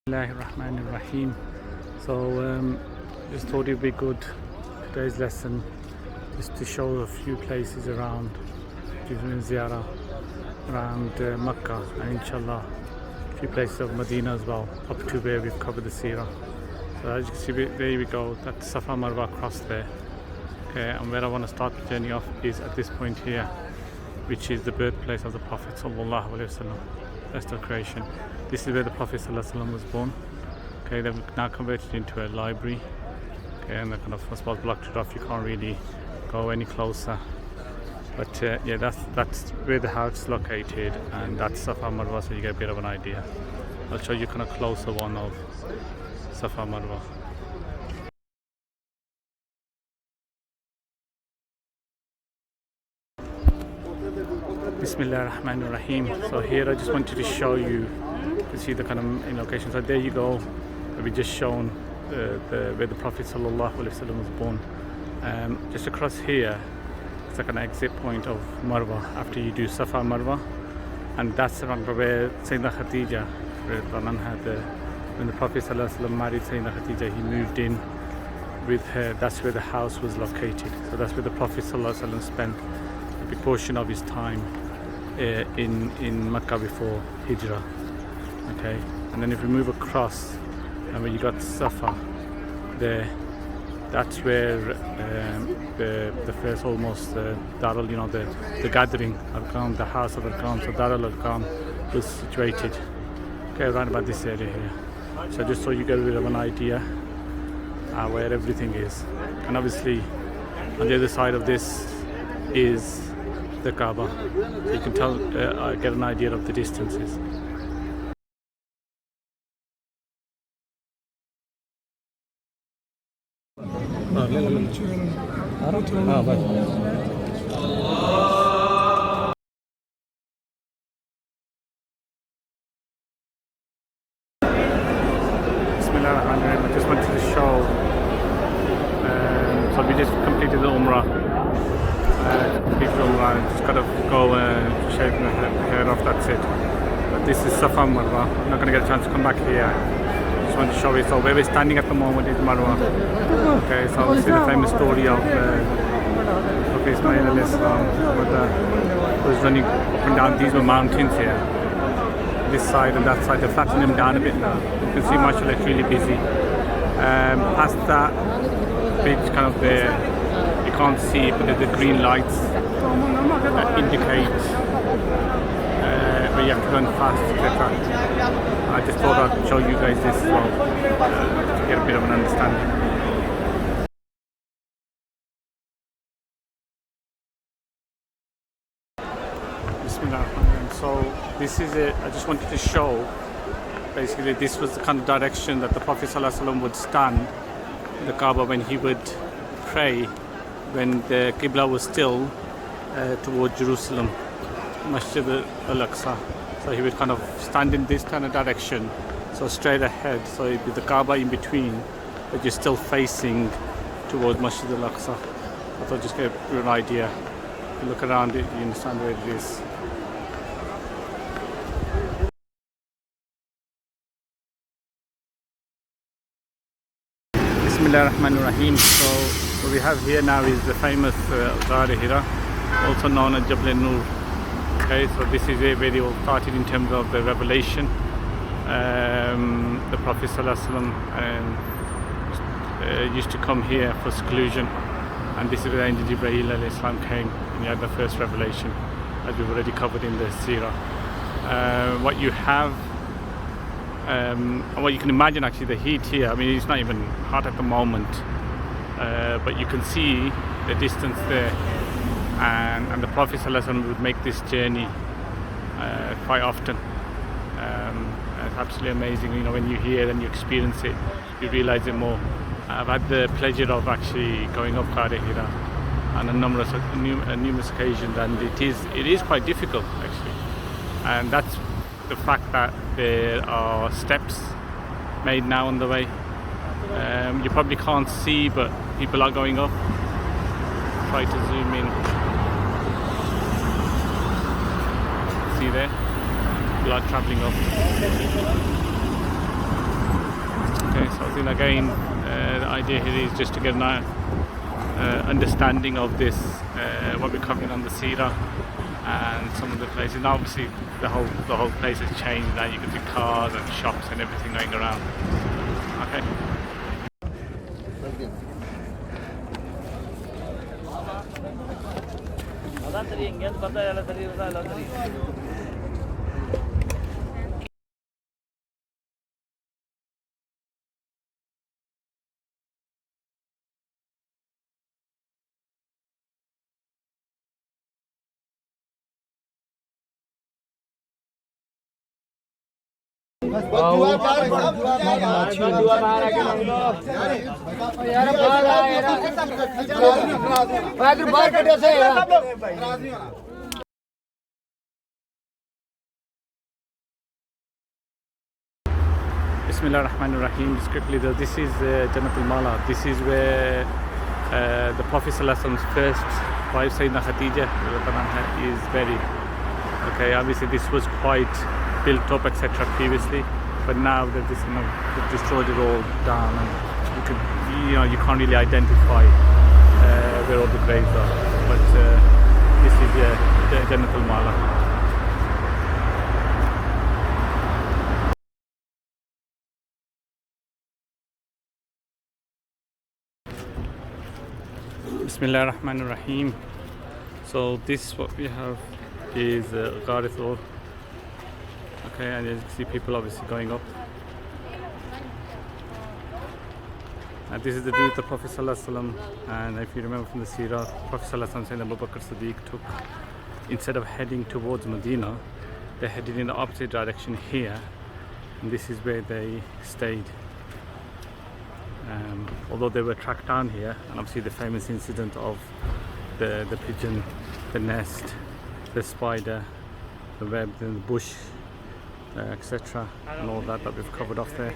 Bismillahirrahmanirrahim. So just thought it'd be good today's lesson just to show a few places around during Ziyaarah around Makkah, and inshallah a few places of Medina as well, up to where we've covered the Seerah. So as you can see, there we go, that's Safa Marwa across there. Okay, and where I want to start the journey off is at this point here, which is the birthplace of the Prophet sallallahu alaihi wasallam, best of creation. This is where the Prophet sallallahu alaihi wasallam was born. Okay, they've now converted into a library. Okay, and they're kind of, I suppose, blocked it off. You can't really go any closer. But yeah, that's where the house is located, and that's Safa Marwa, so you get a bit of an idea. I'll show you kind of closer one of Safa Marwa. Bismillahirrahmanirrahim. So here I just wanted to show you to see the kind of location. So there you go. We just shown where the Prophet sallallahu alaihi wasallam was born. Just across here, it's like an exit point of Marwa after you do Safa Marwa, and that's around where Sayyidina Khadija, when the Prophet sallallahu alaihi wasallam married Sayyidina Khadija, he moved in with her. That's where the house was located. So that's where the Prophet sallallahu alaihi wasallam spent a big portion of his time in Makkah before Hijrah. Okay, and then if we move across, and when you got Safa there, that's where the first almost Darul, the gathering Arqam, the house of Arqam, so Darul Arqam was situated. Okay, around about this area here. So just so you get a bit of an idea where everything is. And obviously on the other side of this is the Kaaba. You can tell, get an idea of the distances. I just wanted to show, so we just completed the Umrah, and just gotta go and shave my hair off, that's it. But this is Safa Marwa. I'm not going to get a chance to come back here. Just want to show you. So where we're standing at the moment is Marwa. Okay, so obviously the famous story of Ismail alayhi salam, was running up and down. These were mountains here, this side and that side. They're flattening them down a bit now. You can see mashallah it's really busy. Past that bridge kind of there, you can't see, but there's the green lights that indicate where you have to run fast to get that. I just thought I'd show you guys this as well, to get a bit of an understanding. So this is it. I just wanted to show, basically this was the kind of direction that the Prophet ﷺ would stand in the Kaaba when he would pray, when the Qibla was still towards Jerusalem, Masjid al-Aqsa. So he would kind of stand in this kind of direction, so straight ahead, so it'd be the Kaaba in between, but you're still facing towards Masjid al-Aqsa. I thought just give you an idea. If you look around it, you understand where it is. Bismillahirrahmanirrahim. So what we have here now is the famous Ziyaarah, also known as Jabal Nur. Okay, so this is where it all started in terms of the revelation. The Prophet ﷺ used to come here for seclusion, and this is where Angel Jibreel alayhi salam came, and he had the first revelation, as we've already covered in the Seerah. What you have, and what you can imagine actually, the heat here, I mean it's not even hot at the moment, but you can see the distance there, and the Prophet ﷺ would make this journey quite often. It's absolutely amazing, when you hear and you experience it, you realize it more. I've had the pleasure of actually going up Qari Hira on numerous occasions, and it is quite difficult actually, and that's the fact that there are steps made now on the way. You probably can't see, but people are going up. Try to zoom in. See there? People are travelling up. Okay, so then again, the idea here is just to get an understanding of this, what we're covering on the Seerah and some of the places. Now obviously the whole place has changed. Now you can see cars and shops and everything going around. Okay. Bismillah ar-Rahman ar-Rahim. Just quickly though, this is Jannatul Mala. This is where the Prophet ﷺ's first wife Sayyidina Khadija is buried. Okay, obviously this was quite built up etc. previously, but now that this, they've destroyed it all down, and you can't really identify where all the graves are. But this is Jannatul Mala. Bismillah ar-Rahman ar-Rahim. So this what we have is Gharith Road. Okay, and as you can see people obviously going up. And this is the view of the Prophet ﷺ, and if you remember from the Seerah, Prophet ﷺ saying that Abu Bakr Siddiq took, instead of heading towards Medina, they headed in the opposite direction here, and this is where they stayed. Although they were tracked down here, and obviously the famous incident of the pigeon, the nest, the spider, the web, the bush, etc., and all that we've covered off there.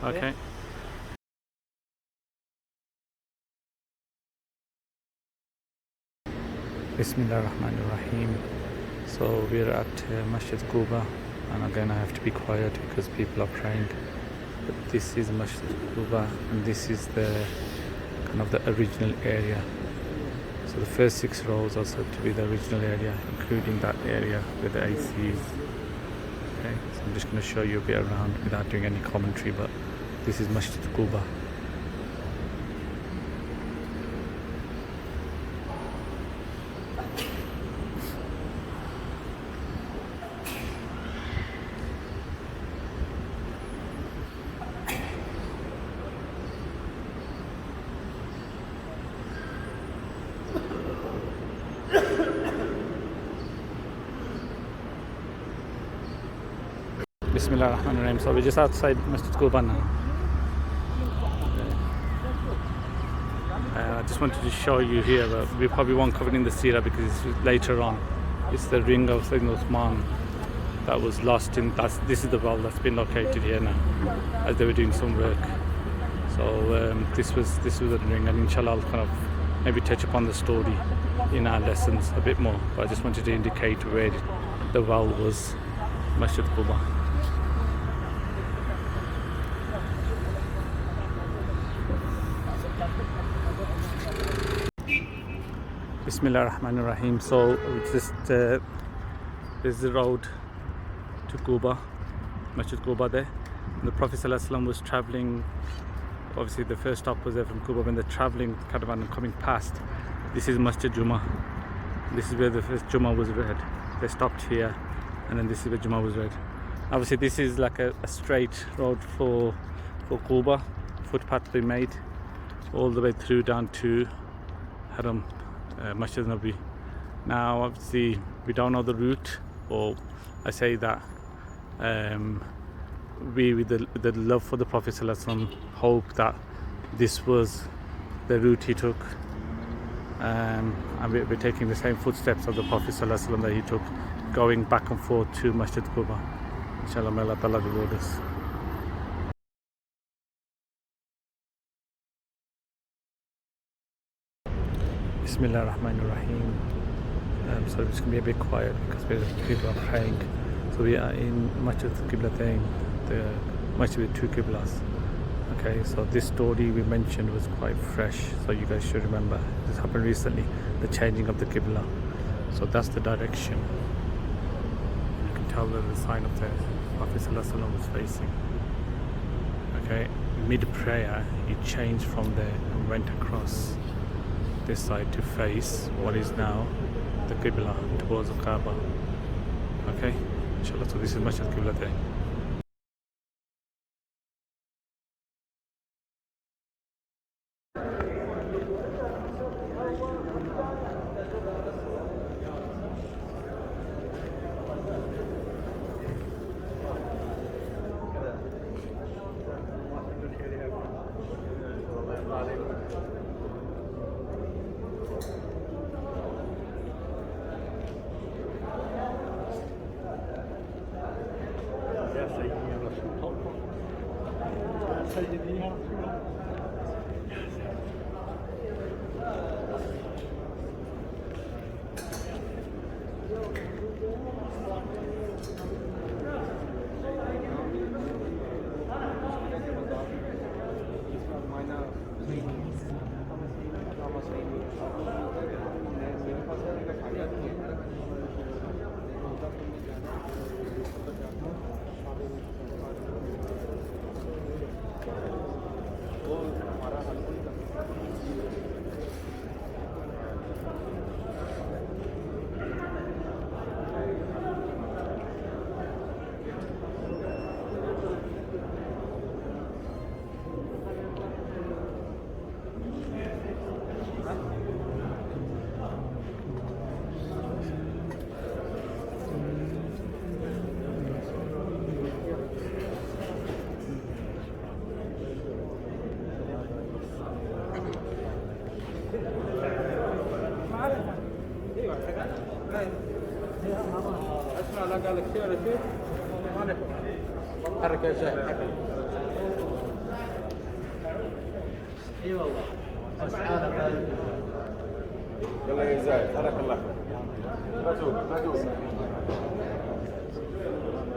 Okay. Bismillah ar-Rahman ar-Rahim. So we're at Masjid Quba, and again I have to be quiet because people are praying. But this is Masjid Quba, and this is the kind of the original area. So the first 6 rows are said to be the original area, including that area with the ACs. Okay, so I'm just going to show you a bit around without doing any commentary, but this is Masjid Quba. Bismillah ar-Rahman ar-Rahim. So we're just outside Masjid Quba now. I just wanted to show you here, but we probably won't cover it in the Seerah because it's later on. It's the ring of Sayyidina Uthman that was lost in. This is the well that's been located here now, as they were doing some work. So this was the ring, and inshallah I'll kind of maybe touch upon the story in our lessons a bit more. But I just wanted to indicate where the well was, Masjid Quba. Bismillah ar-Rahman ar-Rahim. So it's just there's the road to Quba, Masjid Quba there. And the Prophet ﷺ was travelling. Obviously the first stop was there from Quba. When they're travelling caravan and coming past, this is Masjid Jummah. This is where the first Jummah was read. They stopped here, and then this is where Jummah was read. Obviously this is like a straight road for Quba. Footpath they made all the way through down to Haram, Masjid Nabi. Now obviously we don't know the route, or I say that we with the love for the Prophet ﷺ hope that this was the route he took, and we're taking the same footsteps of the Prophet ﷺ that he took, going back and forth to Masjid Quba. Inshallah, may Allah Ta'ala reward us. Bismillah ar-Rahman ar-Rahim. So it's going to be a bit quiet because people are praying. So we are in Masjid Qiblatain, the Masjid with 2 Qiblas. Okay, so this story we mentioned was quite fresh, so you guys should remember. This happened recently, the changing of the Qibla. So that's the direction. You can tell that the sign of the Prophet ﷺ was facing. Okay, mid-prayer, he changed from there and went across this side to face what is now the Qibla towards the Kaaba. Okay, inshallah, so this is Masjid Qibla there. حركة جاي اي والله يلا يا زايد حرك الله لا تزوق لا تزوق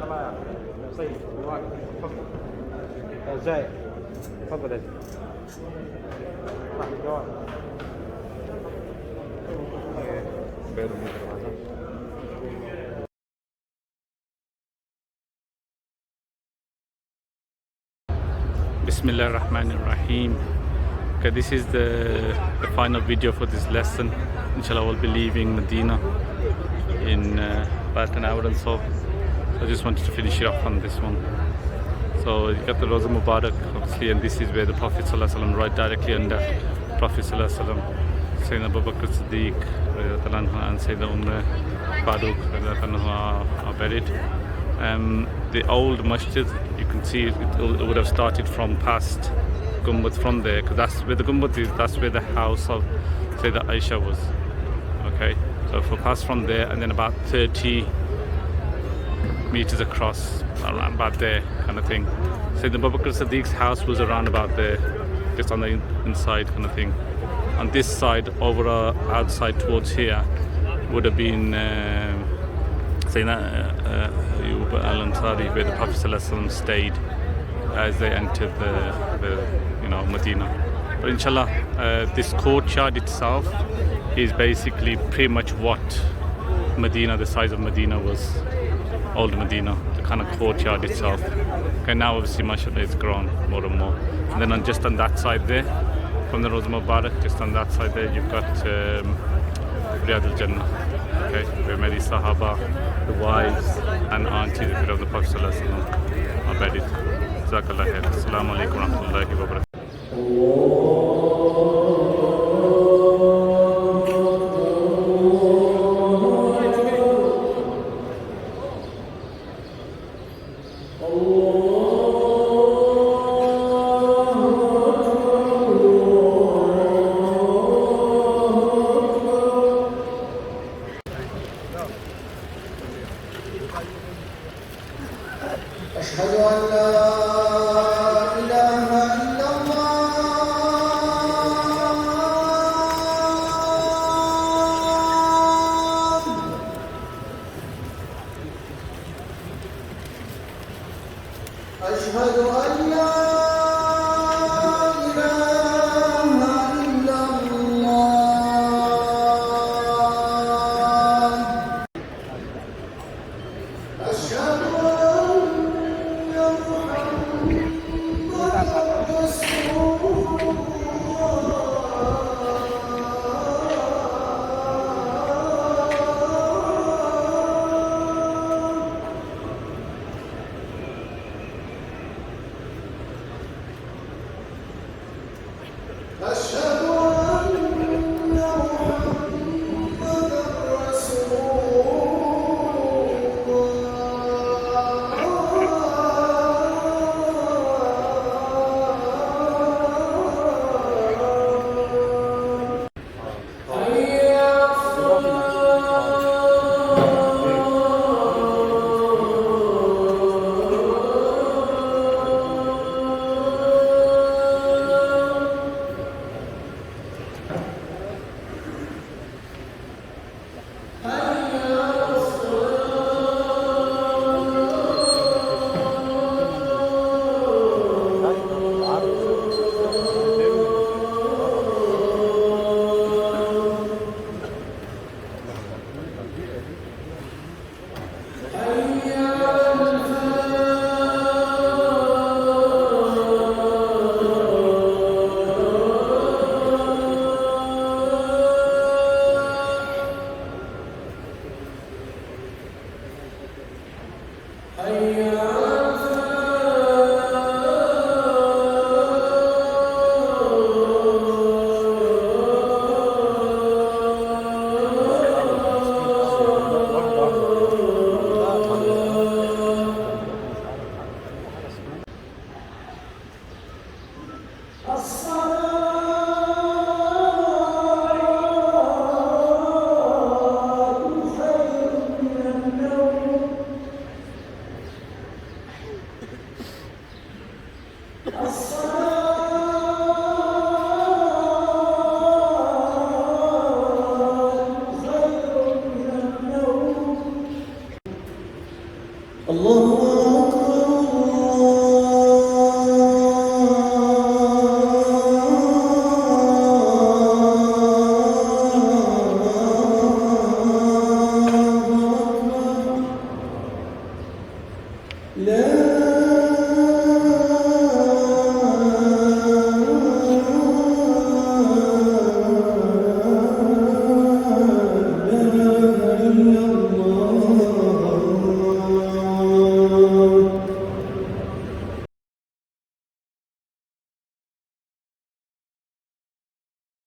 تمام صيد زايد تفضل يا راح الجوال Bismillah ar-Rahman ar-Rahim. Okay, this is the final video for this lesson. Inshallah, we'll be leaving Medina in about an hour and so. I just wanted to finish it off on this one. So you got the Roza Mubarak, obviously, and this is where the Prophet ﷺ, right directly under Prophet ﷺ, Sayyidina Abu Bakr Siddiq and Sayyidina Farouk are buried. The old masjid, you can see it would have started from past Gumbad from there, because that's where the Gumbad is, that's where the house of Sayyidah Aisha was. Okay, so if we pass from there and then about 30 meters across, around about there kind of thing. Sayyidina Abu Bakr Siddiq's house was around about there, just on the inside kind of thing. On this side, over outside towards here, would have been Sayyidina Al-Ansari, where the Prophet ﷺ stayed as they entered the Medina. But inshallah, this courtyard itself is basically pretty much what Medina, the size of Medina was, old Medina, the kind of courtyard itself. Okay, now obviously mashallah it's grown more and more. And then just on that side there, from the Roza Mubarak, just on that side there, you've got Riyadh al-Jannah. Okay, where many Sahaba, the wives and aunties of the Prophet ﷺ are buried. Jazakallah khair. Assalamu alaikum wa rahmatullahi wa barakatuh.